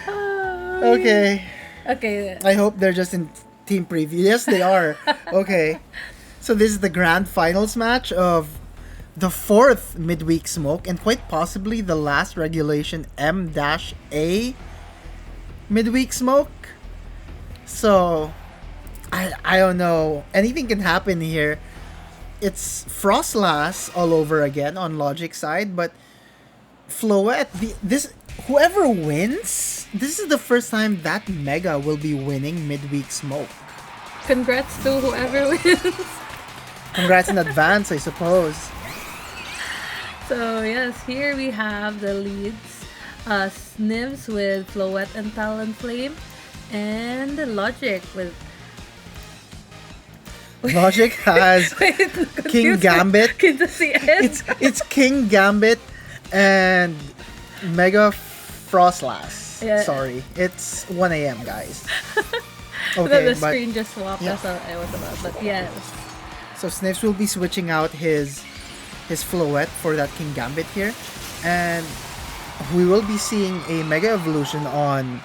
Okay. Okay. I hope they're just in team preview. Yes, they are. Okay. So this is the grand finals match of the fourth midweek smoke and quite possibly the last regulation M-A midweek smoke. So I don't know. Anything can happen here. It's Frostlass all over again on Logic side, but Floette, this whoever wins, this is the first time that Mega will be winning midweek smoke. Congrats to whoever wins. Congrats in advance, I suppose. So yes, here we have the leads. Znivs with Floette and Talonflame, and Logic with Logic has Wait, King confused. Gambit. It's King Gambit and Mega Frostlass. Yeah. Sorry, it's 1 a.m. guys. The Okay, but screen just swapped. yeah. That's what I was about. But yes. so Sniffs will be switching out his Floette for that King Gambit here, and we will be seeing a Mega Evolution on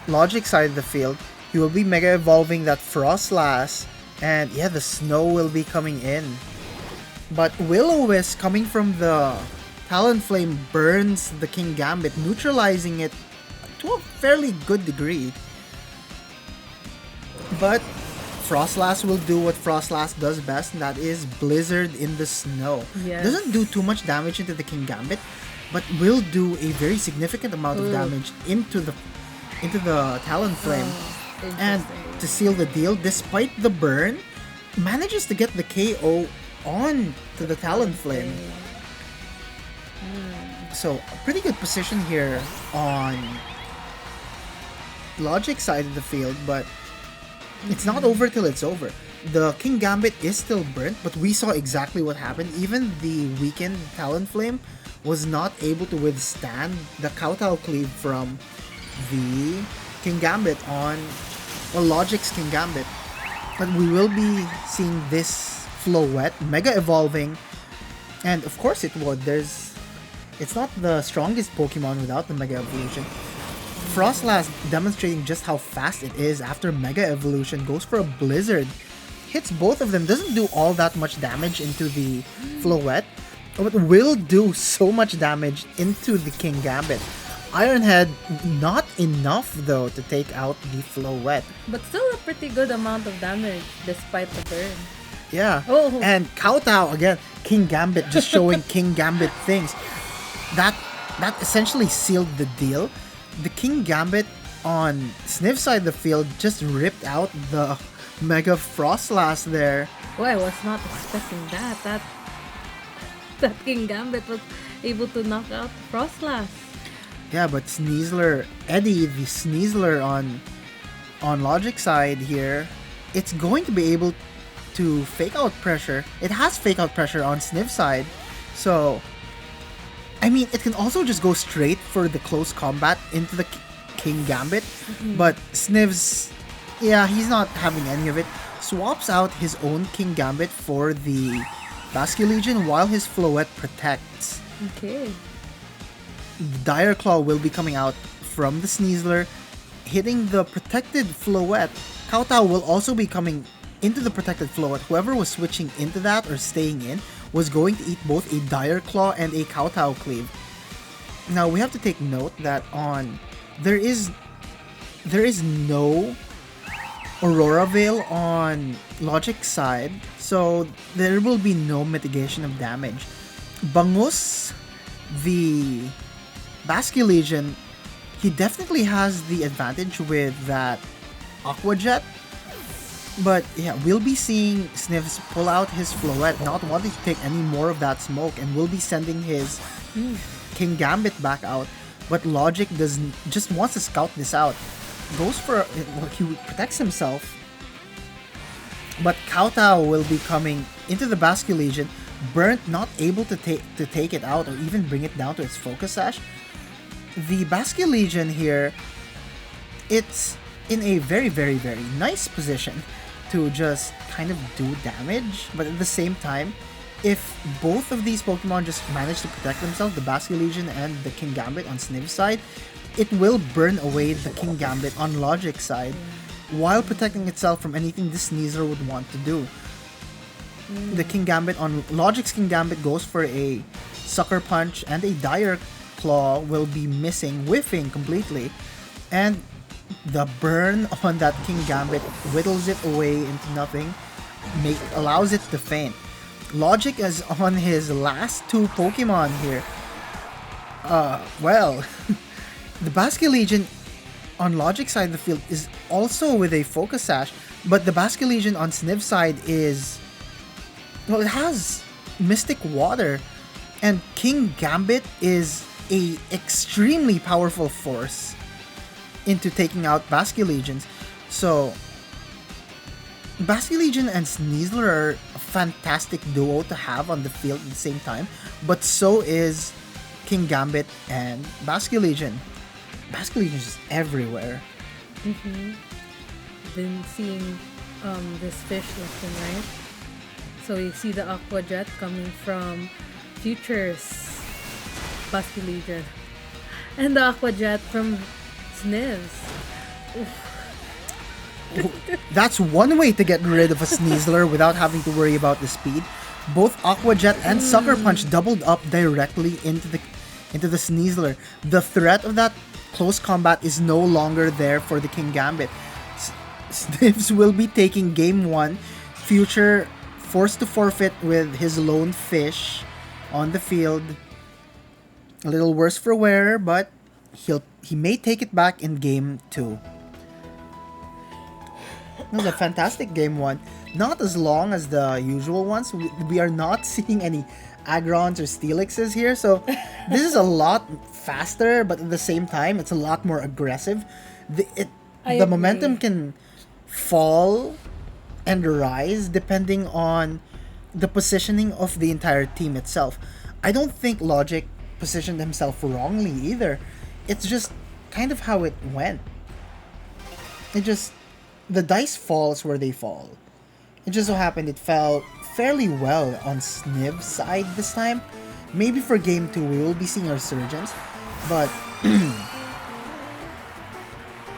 Logic side of the field. He will be Mega Evolving that Frostlass, and yeah, the snow will be coming in. But Will-O-Wisp coming from the Talonflame burns the King Gambit, neutralizing it to a fairly good degree. But Frostlass will do what Frostlass does best, and that is Blizzard in the snow. Yes. Doesn't do too much damage into the King Gambit, but will do a very significant amount of damage into the Talonflame. And to seal the deal, despite the burn, manages to get the KO on to the Talonflame. So, a pretty good position here on Logic side of the field, but it's not over till it's over. The King Gambit is still burnt, but we saw exactly what happened. Even the weakened Talonflame was not able to withstand the Kowtow Cleave from the King Gambit on Logic's King Gambit. But we will be seeing this Floette Mega Evolving, and of course it would. It's not the strongest Pokemon without the Mega Evolution. Frostlass demonstrating just how fast it is after Mega Evolution, goes for a Blizzard, hits both of them, doesn't do all that much damage into the Floette, but will do so much damage into the King Gambit. Iron Head, not enough though to take out the Floette. But still a pretty good amount of damage despite the burn. Yeah. Oh. And Kowtow again, King Gambit just showing King Gambit things. That essentially sealed the deal. The King Gambit on Sniff's side of the field just ripped out the Mega Frostlass there. Oh, I was not expecting that. That King Gambit was able to knock out Frostlass. Yeah, but Eddie, the Sneasler on Logic side here, it's going to be able to fake out pressure. It has fake out pressure on Sniff's side, so I mean, it can also just go straight for the close combat into the King Gambit, but Snivs, yeah, he's not having any of it. Swaps out his own King Gambit for the Basculegion while his Floette protects. Okay. Dire Claw will be coming out from the Sneasler, hitting the protected Floette. Kowtow will also be coming into the protected Floette. Whoever was switching into that or staying in was going to eat both a Dire Claw and a Kowtow Cleave. Now we have to take note that there is no Aurora Veil on Logic's side, so there will be no mitigation of damage. Bangus, the Basculegion, he definitely has the advantage with that Aqua Jet. But yeah, we'll be seeing Sniffs pull out his Floette, not wanting to take any more of that smoke, and will be sending his King Gambit back out. But Logic just wants to scout this out. Goes for he protects himself. But Kowtow will be coming into the Basculegion, burnt, not able to take it out or even bring it down to its Focus Sash. The Basculegion here, it's in a very, very, very nice position to just kind of do damage, but at the same time, if both of these Pokemon just manage to protect themselves, the Basculegion and the King Gambit on Sniv's side, it will burn away the King Gambit on Logic's side while protecting itself from anything the Sneasler would want to do. The King Gambit on Logic's King Gambit goes for a Sucker Punch, and a Dire Claw will be missing, whiffing completely. And the burn on that King Gambit whittles it away into nothing, allows it to faint. Logic is on his last two Pokemon here. Well, the Basculegion on Logic's side of the field is also with a Focus Sash, but the Basculegion on Sniv's side is... well, it has Mystic Water, and King Gambit is a extremely powerful force into taking out Basculegions. So, Basculegion and Sneasler are a fantastic duo to have on the field at the same time, but so is King Gambit and Basculegion. Basculegion is just everywhere. Been seeing this fish left and right. So you see the Aqua Jet coming from Future's Basculegion, and the Aqua Jet from Snivs. That's one way to get rid of a Sneasler without having to worry about the speed. Both Aqua Jet and Sucker Punch doubled up directly into the Sneasler. The threat of that close combat is no longer there for the King Gambit. Snivs will be taking game 1. Future forced to forfeit with his lone fish on the field. A little worse for wear, but he may take it back in game 2. It was a fantastic game 1. Not as long as the usual ones. We are not seeing any Agrons or Steelixes here, so this is a lot faster, but at the same time, it's a lot more aggressive. The momentum can fall and rise depending on the positioning of the entire team itself. I don't think Logic positioned himself wrongly either. It's just kind of how it went. The dice falls where they fall. It just so happened it fell fairly well on Sniv's side this time. Maybe for game 2 we will be seeing a resurgence, but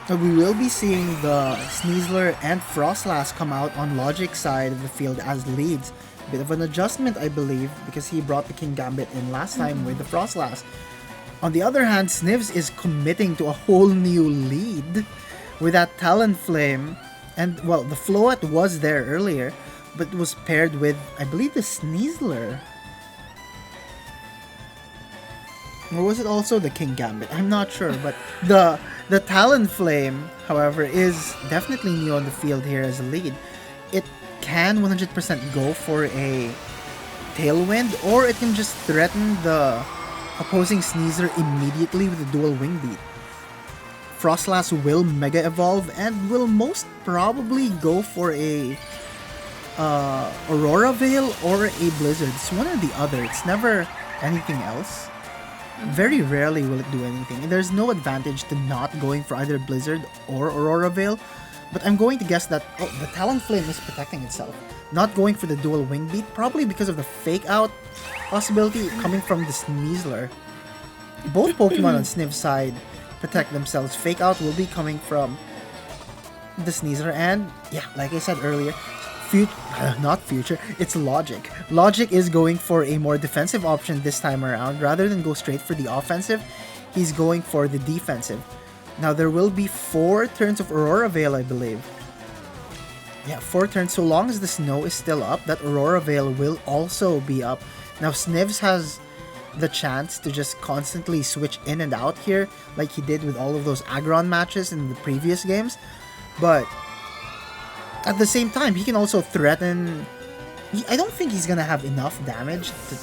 we will be seeing the Sneasler and Frostlass come out on Logic's side of the field as leads. Bit of an adjustment, I believe, because he brought the King Gambit in last time with the Frostlass. On the other hand, Snivs is committing to a whole new lead with that Talonflame. And, well, the Float was there earlier, but it was paired with, I believe, the Sneasler. Or was it also the King Gambit? I'm not sure, but the Talonflame, however, is definitely new on the field here as a lead. It can 100% go for a Tailwind, or it can just threaten the opposing Sneasler immediately with a dual Wing Beat. Frostlass will Mega Evolve and will most probably go for a Aurora Veil or a Blizzard. It's one or the other. It's never anything else. Very rarely will it do anything. And there's no advantage to not going for either Blizzard or Aurora Veil. But I'm going to guess that the Talonflame is protecting itself. Not going for the dual Wing Beat, probably because of the Fake Out possibility coming from the Sneasler. Both Pokemon on Sniv's side protect themselves. Fake Out will be coming from the Sneasler, and yeah, like I said earlier, not Future, it's Logic. Logic is going for a more defensive option this time around. Rather than go straight for the offensive, he's going for the defensive. Now there will be 4 turns of Aurora Veil, I believe. Yeah, 4 turns. So long as the snow is still up, that Aurora Veil will also be up. Now Snivs has the chance to just constantly switch in and out here, like he did with all of those Aggron matches in the previous games. But at the same time, he can also threaten... I don't think he's gonna have enough damage to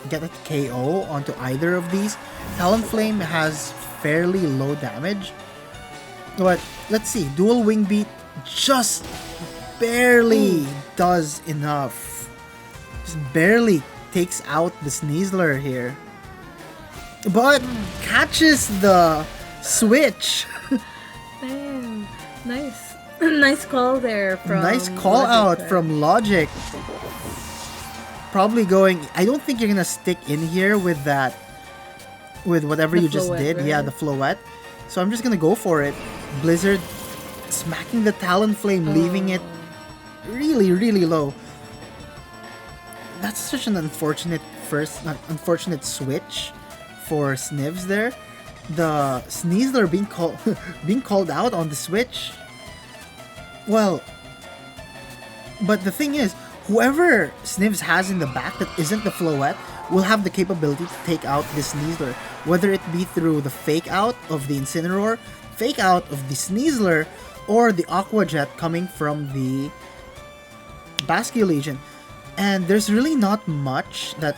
get a KO onto either of these. Talonflame has fairly low damage. But let's see, Dual Wing Beat just barely does enough. Just barely takes out the Sneasler here. But catches the switch. Damn. Nice. Nice call there from Nice call out from Logic. Probably going... I don't think you're gonna stick in here with that... with whatever The you just Floette, did. right? Yeah, the Floette. So I'm just gonna go for it. Blizzard smacking the Talonflame, leaving it really, really low. That's such an unfortunate switch for Znivs there. The Sneasler being called out on the switch. Well, but the thing is, whoever Znivs has in the back that isn't the Floette will have the capability to take out this Sneasler, whether it be through the fake out of the Incineroar, fake out of the Sneasler, or the Aqua Jet coming from the Basculegion. And there's really not much that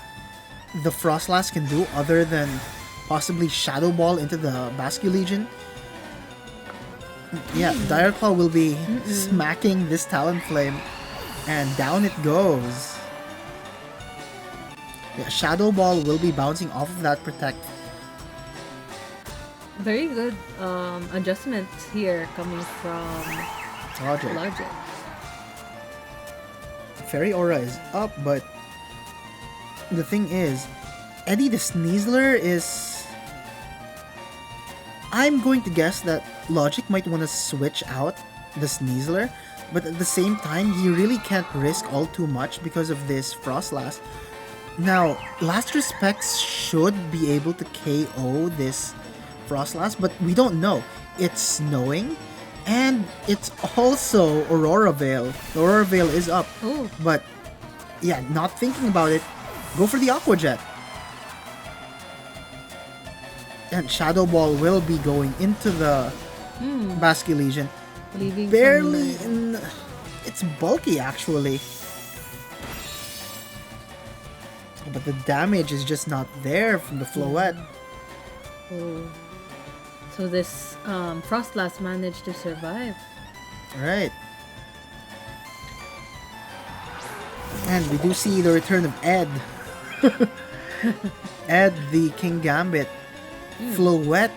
the Frostlass can do other than possibly Shadow Ball into the Basculegion. Yeah, Dire Claw will be smacking this Talonflame, and down it goes. Yeah, Shadow Ball will be bouncing off of that Protect. Very good adjustment here coming from Lojic. Fairy Aura is up, but the thing is, Eddie the Sneasler is... I'm going to guess that Lojic might want to switch out the Sneasler, but at the same time, he really can't risk all too much because of this Frostlass. Now, Last Respects should be able to KO this Frostlass, but we don't know. It's snowing, and it's also Aurora Veil. The Aurora Veil is up, but yeah, not thinking about it, go for the Aqua Jet. And Shadow Ball will be going into the Basculegion. Barely in... It's bulky, actually. But the damage is just not there from the Floette. So this Frostlass managed to survive. Right. And we do see the return of Ed. Ed, the King Gambit. Floette,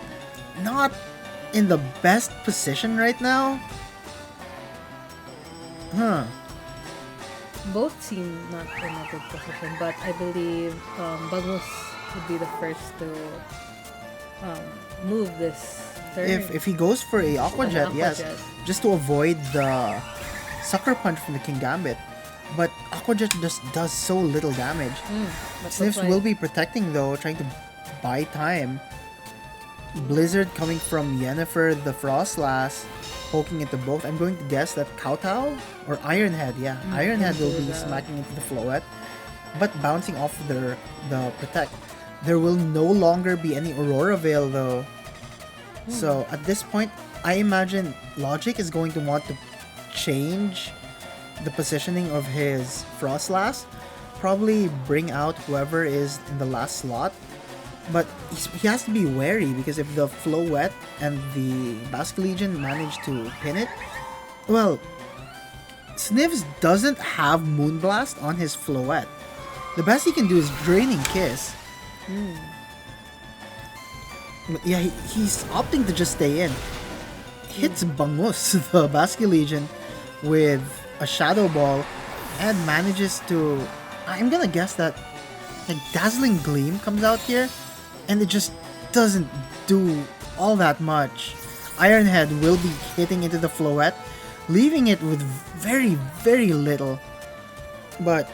not in the best position right now. Both seem not in a good position, but I believe Bagus would be the first to move this turn. If he goes for a Aqua Jet, yes, just to avoid the Sucker Punch from the King Gambit. But Aqua Jet just does so little damage. Znivs will be protecting though, trying to buy time. Blizzard coming from Yennefer, the Frostlass, poking into both. I'm going to guess that Kowtow or Ironhead, Ironhead will be smacking into the Floette, but bouncing off the Protect. There will no longer be any Aurora Veil though. So at this point, I imagine Lojic is going to want to change the positioning of his Frostlass, probably bring out whoever is in the last slot. But he has to be wary, because if the Floette and the Basculegion manage to pin it, well, Znivs doesn't have Moonblast on his Floette. The best he can do is Draining Kiss. But yeah, he's opting to just stay in. Hits Bangus, the Basculegion, with a Shadow Ball, and manages to... I'm gonna guess that Dazzling Gleam comes out here, and it just doesn't do all that much. Ironhead will be hitting into the Floette, leaving it with very, very little. But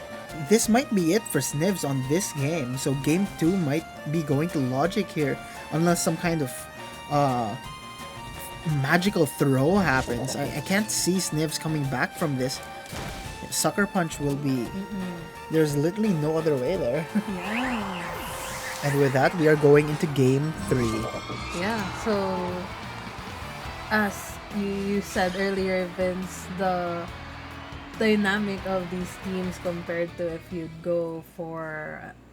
this might be it for Znivs on this game, so game 2 might be going to Lojic here, unless some kind of magical throw happens. I can't see Znivs coming back from this. Sucker Punch will be... There's literally no other way there. Yeah. And with that, we are going into game 3. Yeah, so as you said earlier, Vince, the dynamic of these teams compared to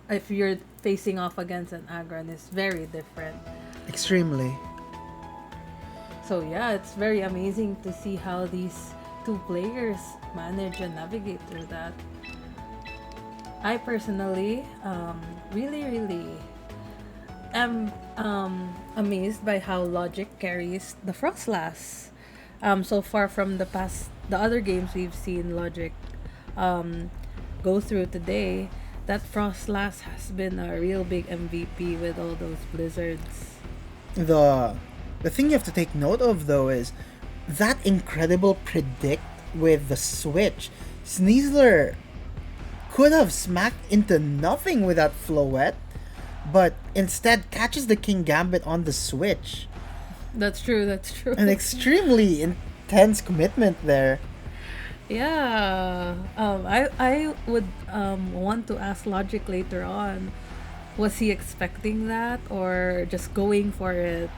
if you're facing off against an Agron is very different. Extremely. So yeah, it's very amazing to see how these two players manage and navigate through that. I personally really am amazed by how Lojic carries the Frostlass. So far from the other games we've seen Lojic go through today, that Frostlass has been a real big MVP with all those blizzards. The The thing you have to take note of though is that incredible predict with the switch. Sneasler could have smacked into nothing with that Floette, but instead catches the King Gambit on the switch. That's true. That's true. An extremely intense commitment there. Yeah. I would want to ask Logic later on. Was he expecting that or just going for it?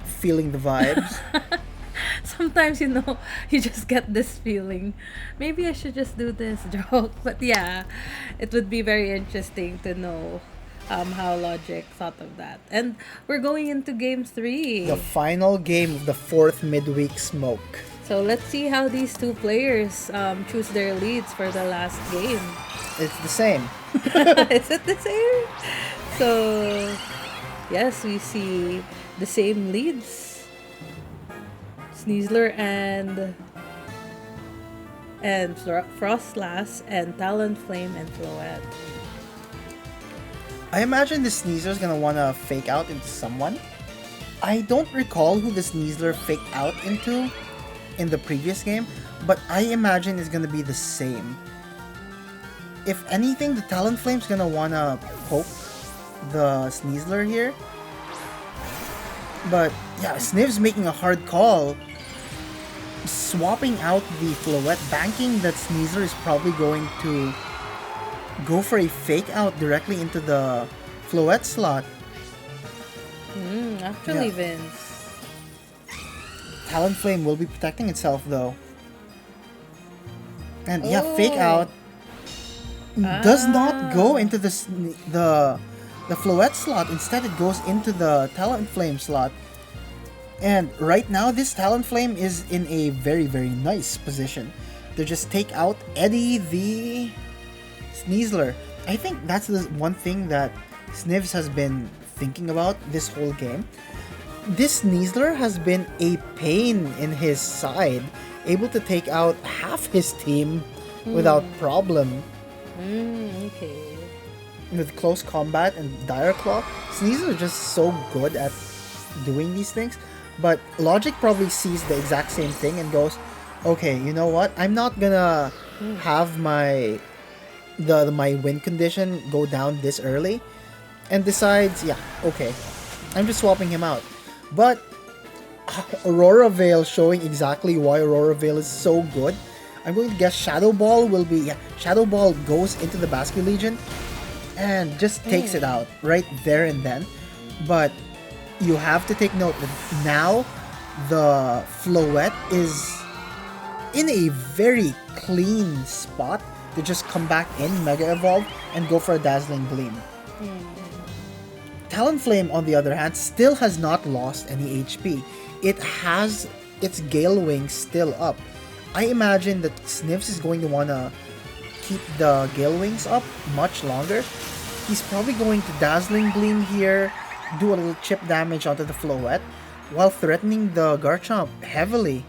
Feeling the vibes. Sometimes you just get this feeling. Maybe I should just do this joke. But yeah, it would be very interesting to know how Logic thought of that. And we're going into game 3. The final game of the 4th midweek smoke. So let's see how these two players choose their leads for the last game. It's the same. Is it the same? So, yes, we see the same leads. Sneasler and Frostlass and Talonflame and Floette. I imagine the Sneasler is gonna wanna fake out into someone. I don't recall who the Sneasler faked out into in the previous game, but I imagine it's gonna be the same. If anything, the Talonflame's gonna wanna poke the Sneasler here. But yeah, Sniv's making a hard call. Swapping out the Floette, banking that Sneasler is probably going to go for a fake out directly into the Floette slot. Actually, Vince. Talonflame will be protecting itself though. And yeah, Oh. fake out does not go into the Floette slot. Instead, it goes into the Talonflame slot. And right now, this Talonflame is in a very, very nice position to just take out Eddie the Sneasler. I think that's the one thing that Snivs has been thinking about this whole game. This Sneasler has been a pain in his side, able to take out half his team without problem. Okay. With close combat and Dire Claw, Sneasler is just so good at doing these things. But Logic probably sees the exact same thing and goes, okay, you know what? I'm not gonna have my win condition go down this early, and decides, yeah, okay, I'm just swapping him out. But Aurora Veil showing exactly why Aurora Veil is so good. I'm going to guess Shadow Ball will be, Shadow Ball goes into the Basque Legion and just takes it out right there and then. But you have to take note that now the Floette is in a very clean spot to just come back in, Mega Evolve, and go for a Dazzling Gleam. Talonflame, on the other hand, still has not lost any HP. It has its Gale Wings still up. I imagine that Snivs is going to want to keep the Gale Wings up much longer. He's probably going to Dazzling Gleam here, do a little chip damage onto the Floette, while threatening the Garchomp heavily.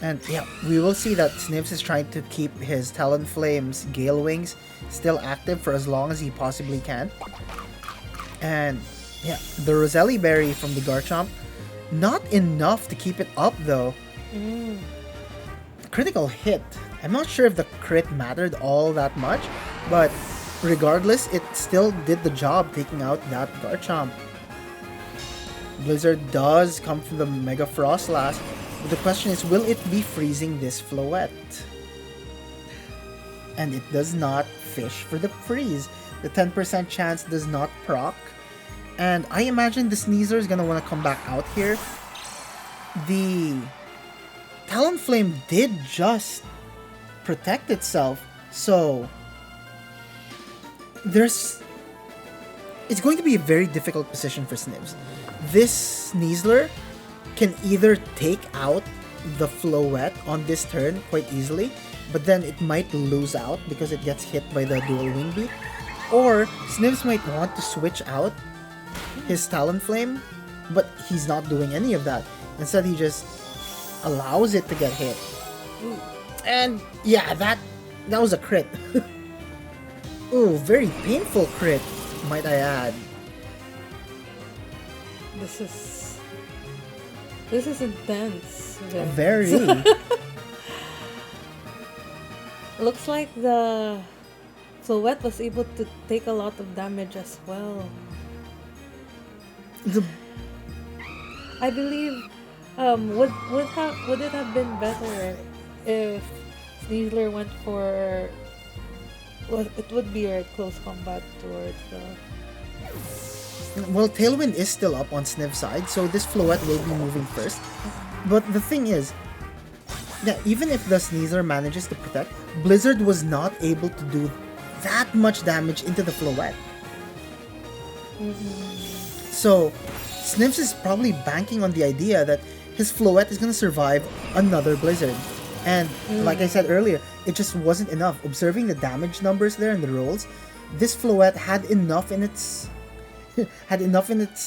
And yeah, we will see that Snivs is trying to keep his Talonflame's Gale Wings still active for as long as he possibly can. And yeah, the Roselli Berry from the Garchomp, not enough to keep it up though. Critical hit. I'm not sure if the crit mattered all that much, but regardless, it still did the job taking out that Garchomp. Blizzard does come from the Mega Frostlass, but the question is, will it be freezing this Floette? And it does not fish for the freeze. The 10% chance does not proc. And I imagine the Sneasler is going to want to come back out here. The Talonflame did just protect itself, so it's going to be a very difficult position for Snivs. This Sneasler can either take out the Floette on this turn quite easily, but then it might lose out because it gets hit by the dual wing beat, or Snivs might want to switch out his Talonflame, but he's not doing any of that. Instead, he just allows it to get hit. And yeah, that was a crit. Ooh, very painful crit, might I add. This is this is intense. Vince. Very. Looks like the Floette was able to take a lot of damage as well. The I believe would it have been better if Sneasler went for it would be a close combat towards the Well, Tailwind is still up on Sniv's side, so this Floette will be moving first. But the thing is, yeah, even if the Sneasler manages to protect, Blizzard was not able to do that much damage into the Floette. So, Snivs is probably banking on the idea that his Floette is going to survive another Blizzard. And like I said earlier, it just wasn't enough. Observing the damage numbers there and the rolls, this Floette had enough in its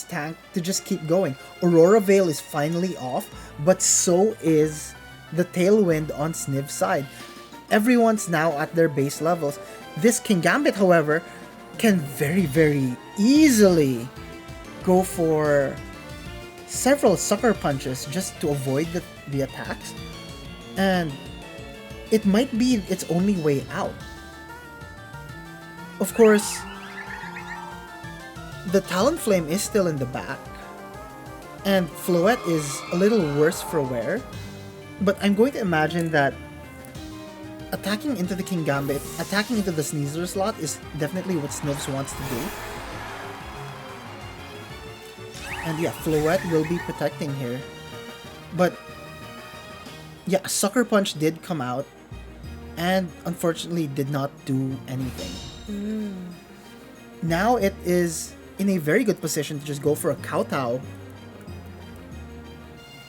tank to just keep going. Aurora Veil is finally off, but so is the Tailwind on Sniv's side. Everyone's now at their base levels. This King Gambit, however, can very, very easily go for several sucker punches just to avoid the attacks. And it might be its only way out. Of course, the Talonflame is still in the back, and Floette is a little worse for wear, but I'm going to imagine that attacking into the King Gambit, attacking into the Sneasler slot is definitely what Snivs wants to do. And yeah, Floette will be protecting here. But yeah, Sucker Punch did come out and unfortunately did not do anything. Now it is in a very good position to just go for a Kowtow.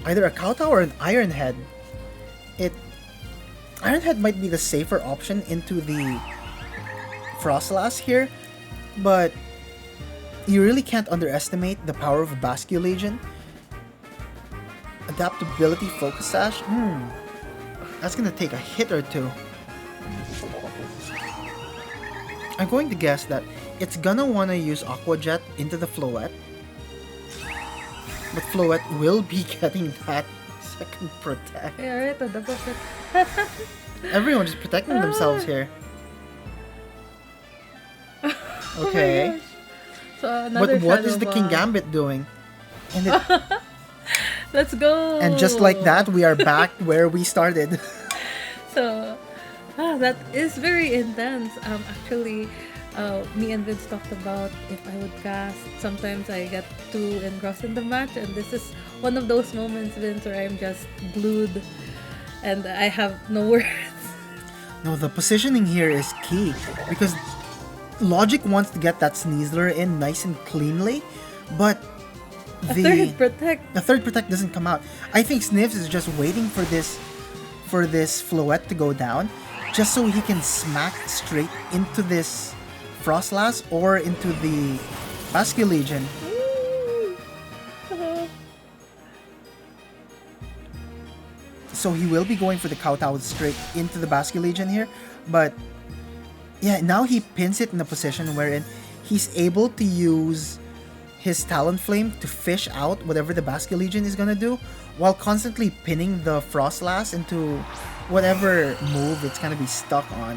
Either a Kowtow or an Iron Head. Iron Head might be the safer option into the Frostlass here, but you really can't underestimate the power of a Basculegion. Adaptability Focus Sash? That's gonna take a hit or two. I'm going to guess that it's gonna wanna use Aqua Jet into the Floette. But Floette will be getting that second protect. Yeah, right, the double protect. Everyone's just protecting themselves here. Okay. So another But what Shadow is the King Ball. Gambit doing? And Let's go! and just like that, we are back where we started. So, that is very intense. Actually, me and Vince talked about if I would cast. Sometimes I get too engrossed in the match, and this is one of those moments, Vince, where I'm just glued, and I have no words. No, the positioning here is key because Lojic wants to get that Sneasler in nice and cleanly, but A third protect. the third protect doesn't come out. I think Snivs is just waiting for this Floette to go down, just so he can smack straight into this Frostlass or into the Basculegion. So he will be going for the Kowtow straight into the Basculegion here, but yeah, now he pins it in a position wherein he's able to use his Talonflame to fish out whatever the Basculegion is gonna do, while constantly pinning the Frostlass into whatever move it's gonna be stuck on.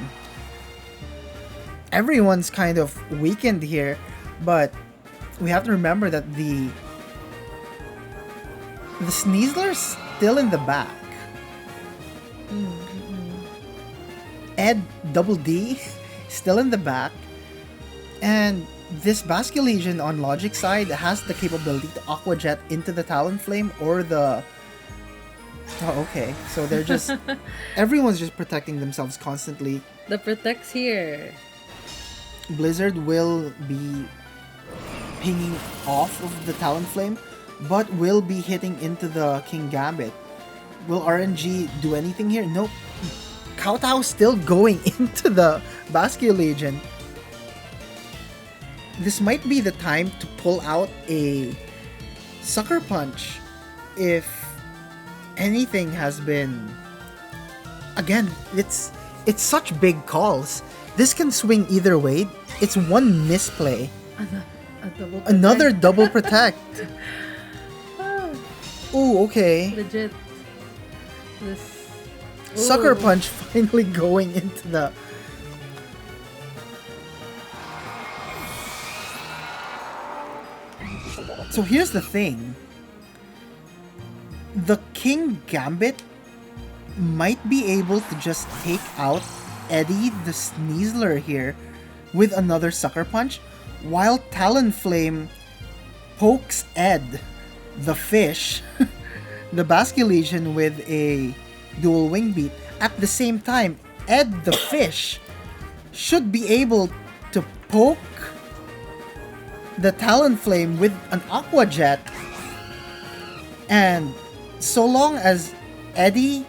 Everyone's kind of weakened here, but we have to remember that the Sneasler's still in the back. Ed Double D still in the back, and this Basculegion on Logic side has the capability to Aqua Jet into the Talonflame or the... Oh, okay. So they're just... everyone's just protecting themselves constantly. The protects here. Blizzard will be pinging off of the Talonflame, but will be hitting into the King Gambit. Will RNG do anything here? Nope. Kowtow still going into the Basculegion. This might be the time to pull out a Sucker Punch if anything has been... Again, it's such big calls. This can swing either way. It's one misplay. A double protect. Another double protect. Ooh, okay. Legit. This. Sucker Ooh. Punch finally going into the... So here's the thing. The King Gambit might be able to just take out Eddie the Sneasler here with another Sucker Punch, while Talonflame pokes Ed, the fish, the Basculegion with a dual wing beat. At the same time, Ed the fish should be able to poke the Talonflame with an Aqua Jet, and so long as Eddie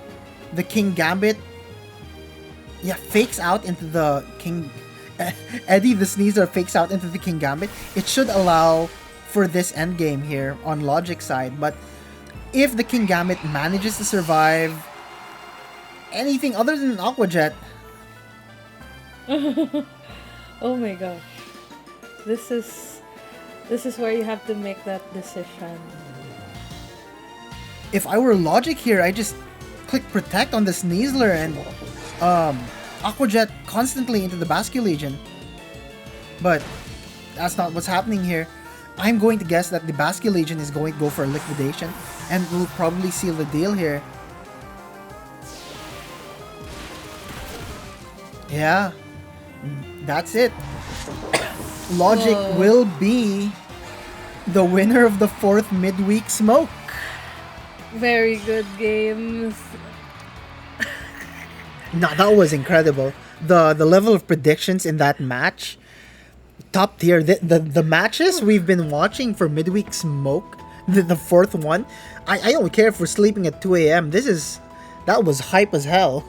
the King Gambit fakes out into the King Eddie the Sneezer fakes out into the King Gambit, it should allow for this endgame here on Logic side. But if the King Gambit manages to survive anything other than an Aqua Jet... Oh my gosh. This is where you have to make that decision. If I were Logic here, I just click Protect on the Sneasler and Aqua Jet constantly into the Basculegion. But that's not what's happening here. I'm going to guess that the Basculegion is going to go for a liquidation, and we'll probably seal the deal here. Yeah, that's it. Logic will be the winner of the 4th midweek smoke. Very good games. No, that was incredible. The level of predictions in that match, top tier. The matches we've been watching for midweek smoke, the 4th one, I don't care if we're sleeping at 2 a.m. That was hype as hell.